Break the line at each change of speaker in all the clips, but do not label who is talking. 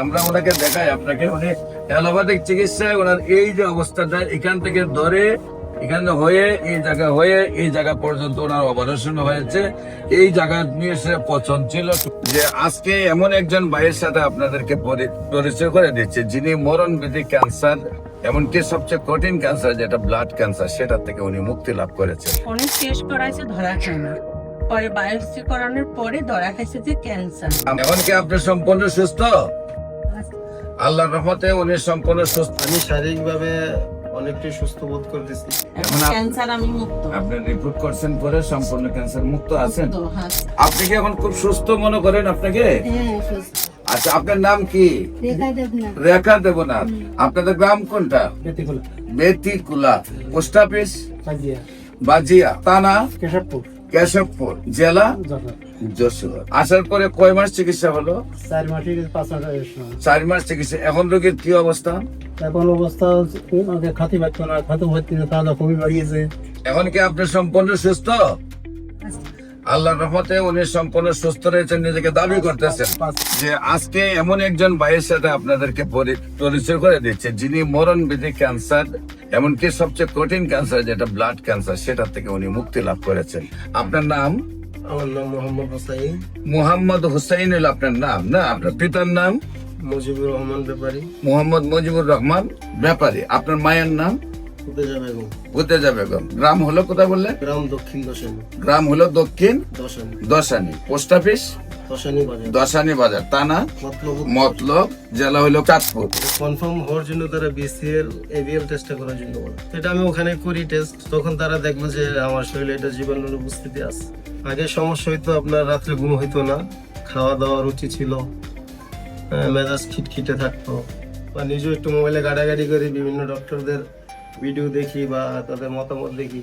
আমরা ওনাকে দেখাই আপনাকে, উনি অ্যালোপ্যাথিক চিকিৎসায় ওনার এই যে অবস্থাটা এখান থেকে ধরে এখানে হয়ে এই জায়গা পর্যন্ত ওনার অপারেশন হয়েছে। এই জায়গা নিয়ে সে পছন্দ ছিল যে আজকে এমন একজন ভাইয়ের সাথে আপনাদেরকে পরিচয় করে দিচ্ছে যিনি মরণবিধি ক্যান্সার, এমনকি সবচেয়ে কঠিন ক্যান্সার যেটা ব্লাড ক্যান্সার, সেটা থেকে উনি মুক্তি লাভ করেছেন।
অনেক টেস্ট করাইছে, ধরা খায় না। পরে বায়োপসি করানোর পরে ধরা খাইছে যে ক্যান্সার।
এমনকি আপনি সম্পূর্ণ সুস্থ, আল্লাহর রহমতে উনি সম্পূর্ণ সুস্থ।
আমি শারীরিকভাবে অনেকটাই সুস্থ বোধ করতেছি।
এখন
ক্যান্সার আমি মুক্ত।
আপনি রিপোর্ট করছেন পরে সম্পূর্ণ ক্যান্সার মুক্ত আছেন।
তো হ্যাঁ,
আপনি কি এখন খুব সুস্থ মনে করেন আপনাকে?
হ্যাঁ, সুস্থ।
আচ্ছা, আপনার নাম কি?
রেখা দেবনাথ।
রেখা দেবনাথ। আপনাদের গ্রাম কোনটা? বেতিকুলা। পোস্ট অফিস বাজিয়া, থানা কেশবপুর, জেলা যশোর। আসার পরে কয় মাস চিকিৎসা হলো?
4 মাসের 5 মাস।
4 মাস চিকিৎসা। এখন রোগীর কি অবস্থা?
এখন অবস্থা খাতি পাচ্ছে না, খাতে ভর্তি না, তাহলে খুবই বাড়িয়েছে।
এখন কি আপনি সম্পূর্ণ সুস্থ? আল্লাহর রহমতে উনি সম্পূর্ণ সুস্থ রয়েছেন, নিজেকে দাবি করতেছেন। যে আজকে এমন একজন ভাইয়ের সাথে আপনাদেরকে পরিচয় করে দিচ্ছে যিনি মরণবিধি ক্যান্সার, এমনকি সবচেয়ে কঠিন ক্যান্সার যেটা ব্লাড ক্যান্সার, সেটা থেকে উনি মুক্তি লাভ করেছেন। আপনার নাম?
আমার নাম মোহাম্মদ হোসাইন।
মোহাম্মদ হুসাইন হল আপনার নাম না? আপনার পিতার নাম?
মুজিবুর রহমান ব্যাপারী।
মোহাম্মদ মুজিবুর রহমান ব্যাপারী। আপনার মায়ের নাম?
ফুতেজা বেগম।
ফুতেজা বেগম। গ্রাম হলো কোথায় বললেন?
গ্রাম দক্ষিণ দশানি।
গ্রাম হলো দক্ষিণ
দশানি।
দশানি। পোস্ট অফিস
দশানি বাজার।
দশানি বাজার, থানা মতলব, জেলা হইলো চাঁদপুর।
কনফার্ম হওয়ার জন্য তারা বিসিএল এবিএল টেস্ট করার জন্য বলে। এটা আমি ওখানে করি টেস্ট, তখন তারা দেখলো যে আমার শরীরে এটা জীবাণুর উপস্থিতি আছে। আগে সমস্যা হইতো, আপনার রাত্রে ঘুম হইতো না, খাওয়া দাওয়া রুচি ছিল, মেজাজ খিটখিটে থাকতো, বা নিজেও একটু মোবাইলে গাড়াগাড়ি করি, বিভিন্ন ডক্টরদের ভিডিও দেখি বা তাদের মতামত দেখি,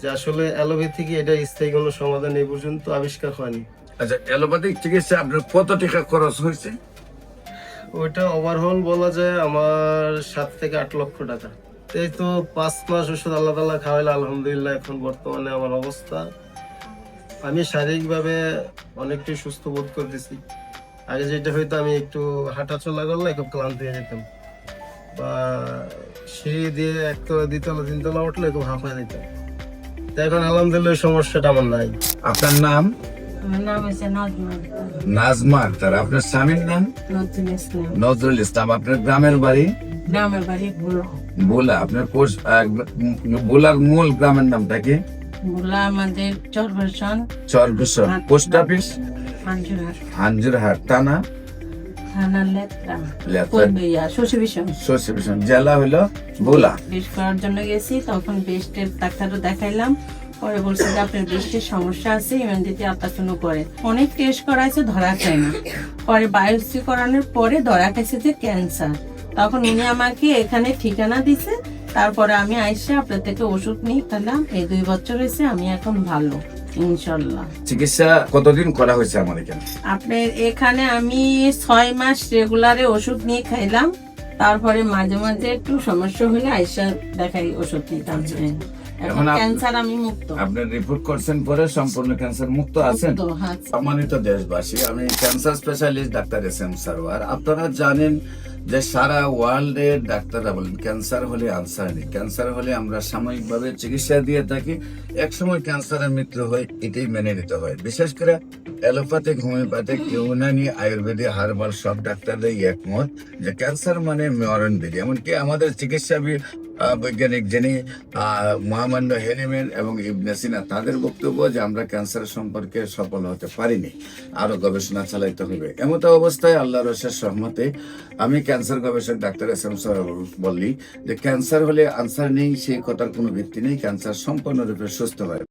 যে আসলে অ্যালোপ্যাথি কি এটা স্থায়ী কোনো সমাধান এই পর্যন্ত আবিষ্কার হয়নি।
আচ্ছা, অ্যালোপ্যাথিক চিকিৎসা আপনার কত টাকা খরচ হয়েছে?
ওইটা ওভারঅল বলা যায় আমার 7 থেকে 8 লক্ষ টাকা। এই তো 5 মাস ওষুধ আল্লাহ তাআলা খাওয়াইলে, আলহামদুলিল্লাহ এখন বর্তমানে আমার অবস্থা, আমি শারীরিকভাবে অনেকটাই সুস্থ বোধ করতেছি। আগে যেটা হয়তো আমি একটু হাঁটা চলা করলে খুব ক্লান্ত হয়ে যেতাম, বা সিঁড়ি দিয়ে 1 তলা 2 তলা 3 তলা উঠলে খুব হাঁফায় যেতাম। তো এখন আলহামদুলিল্লাহ ওই সমস্যাটা আমার নাই।
আপনার নাম?
আমার নাম হচ্ছে নাজমা।
নাজমা আক্তার। আপনার স্বামীর নাম?
নজরুল ইসলাম।
নজরুল ইসলাম। আপনার গ্রামের বাড়ি?
গ্রামের বাড়ি ভুলো।
ভোলা। আপনার ভোলার মূল গ্রামের নামটা কি?
ভুলা আমাদের চরভেশন।
চরভেশন। Post office
হাঞ্জুরহাট।
হাঞ্জুরহাট, থানা
থানা লেত্রা।
লেত্রা।
শশীভূষণ।
জেলা হলো ভোলা।
টেস্ট করার জন্য গেছি, তখন বেস্টের ডাক্তারও দেখাইলাম। পরে বলছে যে আপনার বেস্টের সমস্যা আছে, ইমিউনিটি আল্ট্রাসাউন্ড করে। অনেক টেস্ট করাইছে, ধরা খায় না। পরে বায়োপসি করানোর পরে ধরা খাইছে যে ক্যান্সার। তখন উনি আমাকে এখানে ঠিকানা দিছে। তারপরে আমি আইসা আপনার থেকে ওষুধ নিয়ে খেলাম। এই 2 বছর হয়েছে, আমি এখন ভালো ইনশাল্লাহ।
চিকিৎসা কতদিন করা হয়েছে আমার এখানে?
আপনার এখানে আমি 6 মাস রেগুলারে ওষুধ নিয়ে খাইলাম। তারপরে মাঝে মাঝে একটু সমস্যা হলে আইসা দেখাই ওষুধ নিতাম। এখন ক্যান্সার আমি মুক্ত।
আপনি রিপোর্ট করছেন পরে সম্পূর্ণ ক্যান্সার মুক্ত আছেন।
হ্যাঁ।
সম্মানিত দেশবাসী, আমি cancer specialist doctor SM Sarwar. আপনারা জানেন যে সারা ওয়ার্ল্ডে ডাক্তাররা বলেন ক্যান্সার হলে আনসার নেই, ক্যান্সার হলে আমরা সাময়িকভাবে চিকিৎসা দিয়ে থাকি, একসময় ক্যান্সারের মৃত্যু হয়, এটাই মেনে নিতে হয়। বিশেষ করে allopathic, homeopathic, Unani, Ayurvedic, herbal সব ডাক্তাররাই একমত যে ক্যান্সার মানে মরণবিধি। এমনকি আমাদের চিকিৎসা বৈজ্ঞানিক যিনি মহামান্য হেনিম্যান এবং ইবনে সিনা, তাদের বক্তব্য যে আমরা ক্যান্সার সম্পর্কে সফল হতে পারিনি, আরো গবেষণা চালাইতে হবে। এমত অবস্থায় আল্লাহর অশেষ রহমতে আমি ক্যান্সার গবেষক ডাক্তার SM সারওয়ার বললি যে ক্যান্সার হলে আনসার নেই, সেই কথার কোনো ভিত্তি নেই। ক্যান্সার সম্পূর্ণরূপে সুস্থ হয়।